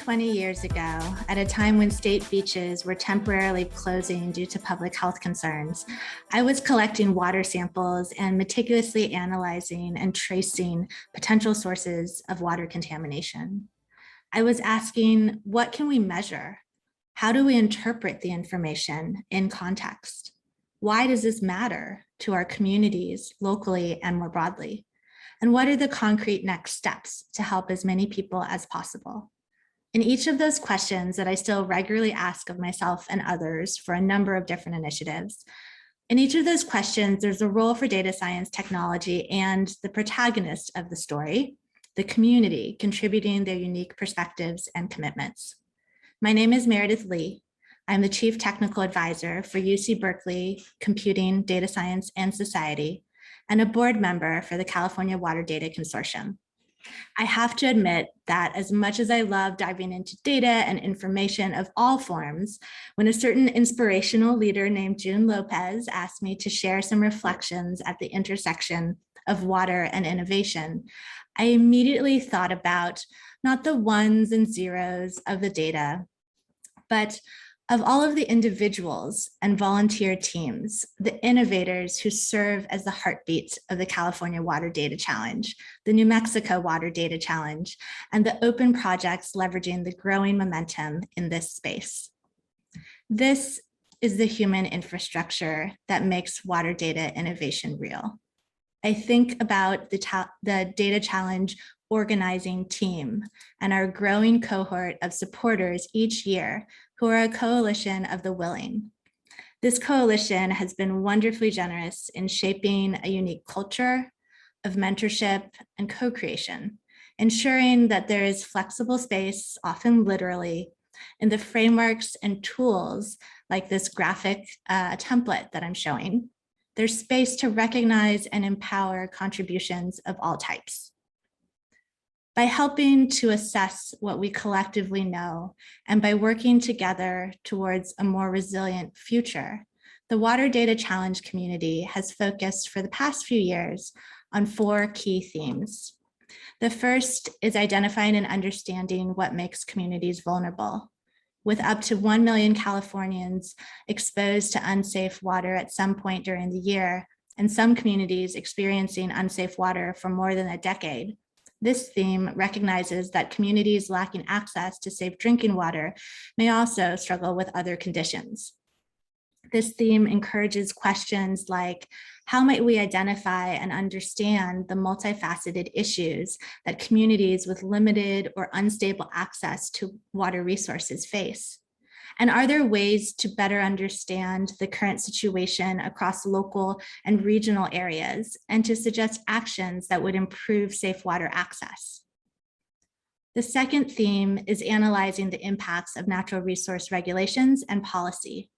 20 years ago, at a time when state beaches were temporarily closing due to public health concerns, I was collecting water samples and meticulously analyzing and tracing potential sources of water contamination. I was asking, what can we measure? How do we interpret the information in context? Why does this matter to our communities locally and more broadly? And what are the concrete next steps to help as many people as possible? In each of those questions that I still regularly ask of myself and others for a number of different initiatives, in each of those questions, there's a role for data science technology and the protagonist of the story, the community, contributing their unique perspectives and commitments. My name is Meredith Lee. I'm the Chief Technical Advisor for UC Berkeley Computing, Data Science, and Society, and a board member for the California Water Data Consortium. I have to admit that as much as I love diving into data and information of all forms, when a certain inspirational leader named June Lopez asked me to share some reflections at the intersection of water and innovation, I immediately thought about not the ones and zeros of the data, but of all of the individuals and volunteer teams, the innovators who serve as the heartbeat of the California Water Data Challenge, the New Mexico Water Data Challenge, and the open projects leveraging the growing momentum in this space. This is the human infrastructure that makes water data innovation real. I think about the Data Challenge organizing team and our growing cohort of supporters each year who are a coalition of the willing. This coalition has been wonderfully generous in shaping a unique culture of mentorship and co-creation, ensuring that there is flexible space, often literally, in the frameworks and tools like this graphic template that I'm showing. There's space to recognize and empower contributions of all types. By helping to assess what we collectively know and by working together towards a more resilient future, the Water Data Challenge community has focused for the past few years on 4 key themes. The first is identifying and understanding what makes communities vulnerable. With up to 1 million Californians exposed to unsafe water at some point during the year, and some communities experiencing unsafe water for more than a decade, this theme recognizes that communities lacking access to safe drinking water may also struggle with other conditions. This theme encourages questions like, how might we identify and understand the multifaceted issues that communities with limited or unstable access to water resources face? And are there ways to better understand the current situation across local and regional areas and to suggest actions that would improve safe water access? The second theme is analyzing the impacts of natural resource regulations and policy.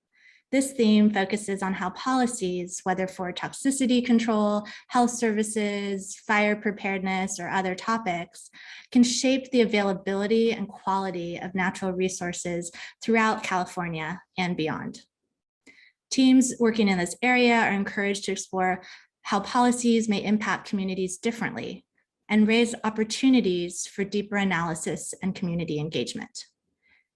This theme focuses on how policies, whether for toxicity control, health services, fire preparedness, or other topics, can shape the availability and quality of natural resources throughout California and beyond. Teams working in this area are encouraged to explore how policies may impact communities differently and raise opportunities for deeper analysis and community engagement.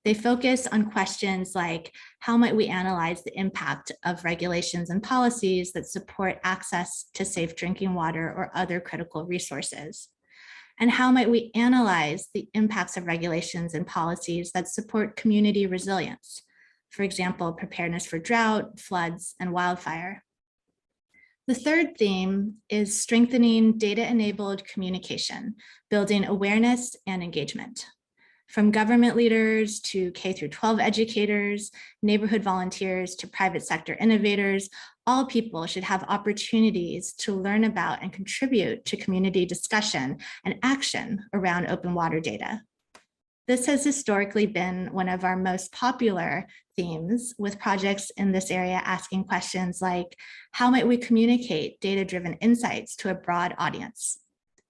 They focus on questions like, how might we analyze the impact of regulations and policies that support access to safe drinking water or other critical resources? And how might we analyze the impacts of regulations and policies that support community resilience? For example, preparedness for drought, floods, and wildfire. The third theme is strengthening data-enabled communication, building awareness and engagement. From government leaders to K-12 educators, neighborhood volunteers to private sector innovators, all people should have opportunities to learn about and contribute to community discussion and action around open water data. This has historically been one of our most popular themes, with projects in this area asking questions like, how might we communicate data-driven insights to a broad audience?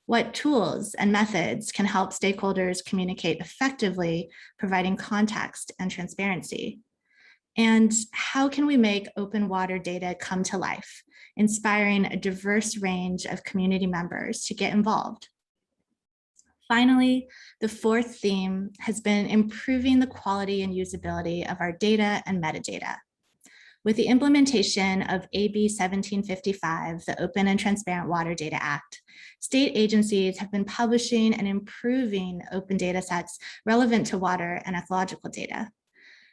What tools and methods can help stakeholders communicate effectively, providing context and transparency? And how can we make open water data come to life, inspiring a diverse range of community members to get involved? Finally, the fourth theme has been improving the quality and usability of our data and metadata. With the implementation of AB 1755, the Open and Transparent Water Data Act, state agencies have been publishing and improving open data sets relevant to water and ecological data.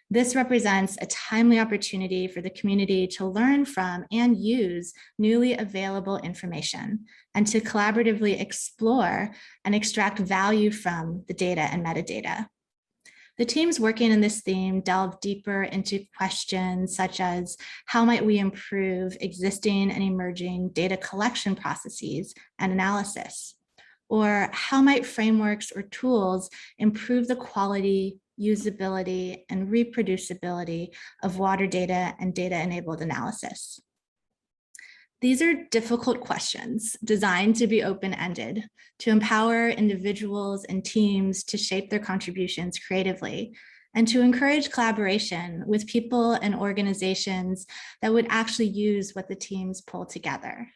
This represents a timely opportunity for the community to learn from and use newly available information and to collaboratively explore and extract value from the data and metadata. The teams working in this theme delve deeper into questions such as how might we improve existing and emerging data collection processes and analysis? Or how might frameworks or tools improve the quality, usability, and reproducibility of water data and data-enabled analysis? These are difficult questions designed to be open-ended, to empower individuals and teams to shape their contributions creatively, and to encourage collaboration with people and organizations that would actually use what the teams pull together.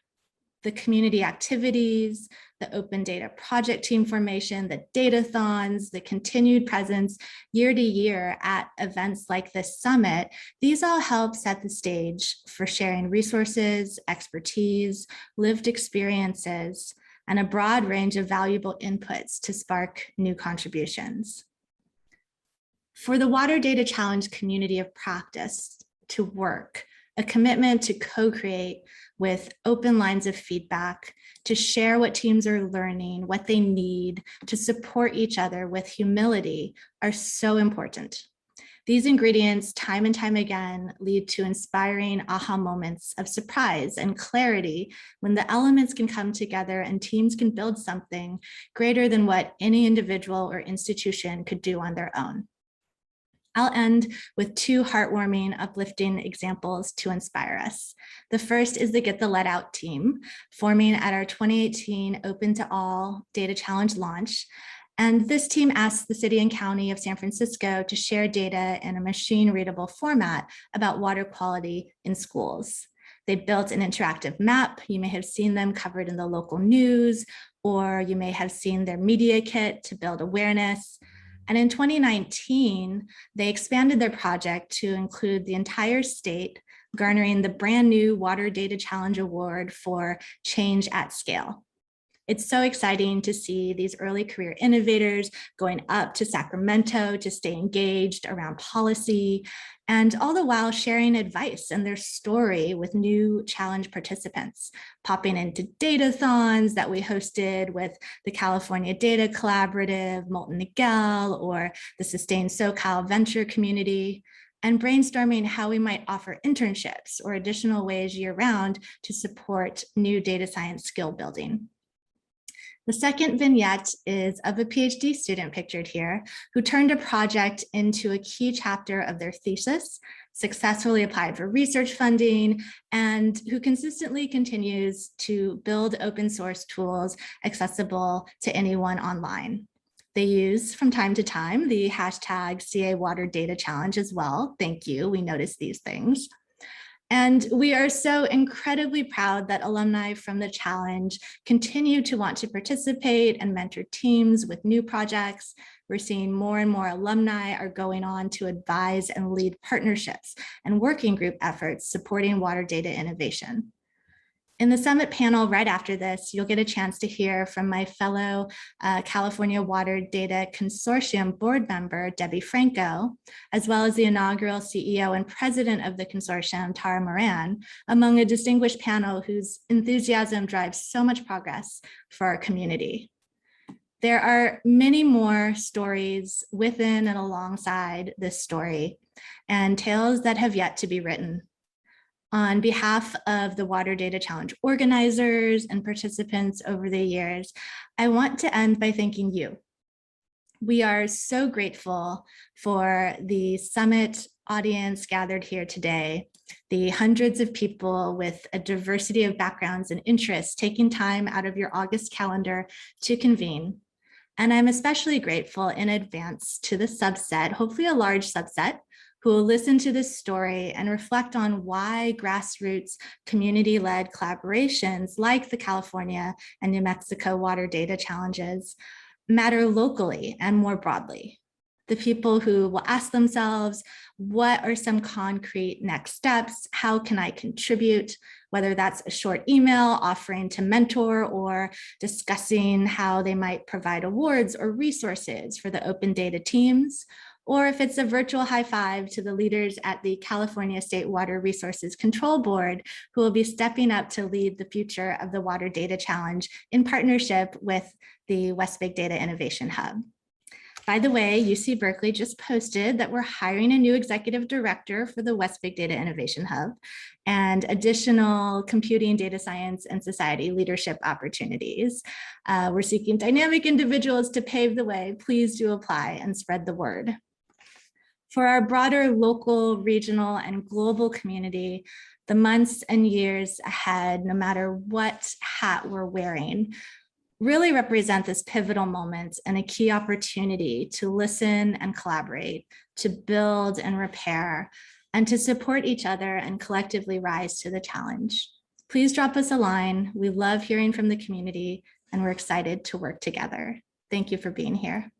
The community activities, the open data project team formation, the datathons, the continued presence year to year at events like this summit, these all help set the stage for sharing resources, expertise, lived experiences, and a broad range of valuable inputs to spark new contributions. For the Water Data Challenge community of practice to work, a commitment to co-create with open lines of feedback, to share what teams are learning, what they need, to support each other with humility are so important. These ingredients, time and time again, lead to inspiring aha moments of surprise and clarity when the elements can come together and teams can build something greater than what any individual or institution could do on their own. I'll end with two heartwarming, uplifting examples to inspire us. The first is the Get the Lead Out team, forming at our 2018 Open to All Data Challenge launch. And this team asked the city and county of San Francisco to share data in a machine-readable format about water quality in schools. They built an interactive map. You may have seen them covered in the local news, or you may have seen their media kit to build awareness. And in 2019, they expanded their project to include the entire state, garnering the brand new Water Data Challenge Award for Change at Scale. It's so exciting to see these early career innovators going up to Sacramento to stay engaged around policy, and all the while sharing advice and their story with new challenge participants, popping into datathons that we hosted with the California Data Collaborative, Molten Niguel, or the Sustained SoCal Venture Community, and brainstorming how we might offer internships or additional ways year-round to support new data science skill building. The second vignette is of a PhD student pictured here who turned a project into a key chapter of their thesis, successfully applied for research funding, and who consistently continues to build open source tools accessible to anyone online. They use from time to time the hashtag CA Water Data Challenge as well. Thank you, we noticed these things. And we are so incredibly proud that alumni from the challenge continue to want to participate and mentor teams with new projects. We're seeing more and more alumni are going on to advise and lead partnerships and working group efforts supporting water data innovation. In the summit panel right after this, you'll get a chance to hear from my fellow California Water Data Consortium board member, Debbie Franco, as well as the inaugural CEO and president of the consortium, Tara Moran, among a distinguished panel whose enthusiasm drives so much progress for our community. There are many more stories within and alongside this story, and tales that have yet to be written. On behalf of the Water Data Challenge organizers and participants over the years, I want to end by thanking you. We are so grateful for the summit audience gathered here today, the hundreds of people with a diversity of backgrounds and interests taking time out of your August calendar to convene. And I'm especially grateful in advance to the subset, hopefully a large subset, who will listen to this story and reflect on why grassroots community-led collaborations like the California and New Mexico Water Data Challenges matter locally and more broadly. The people who will ask themselves, what are some concrete next steps? How can I contribute? Whether that's a short email offering to mentor or discussing how they might provide awards or resources for the open data teams, or if it's a virtual high five to the leaders at the California State Water Resources Control Board, who will be stepping up to lead the future of the Water Data Challenge in partnership with the West Big Data Innovation Hub. By the way, UC Berkeley just posted that we're hiring a new executive director for the West Big Data Innovation Hub and additional computing, data science, and society leadership opportunities. We're seeking dynamic individuals to pave the way. Please do apply and spread the word. For our broader local, regional, and global community, the months and years ahead, no matter what hat we're wearing, really represent this pivotal moment and a key opportunity to listen and collaborate, to build and repair, and to support each other and collectively rise to the challenge. Please drop us a line. We love hearing from the community, and we're excited to work together. Thank you for being here.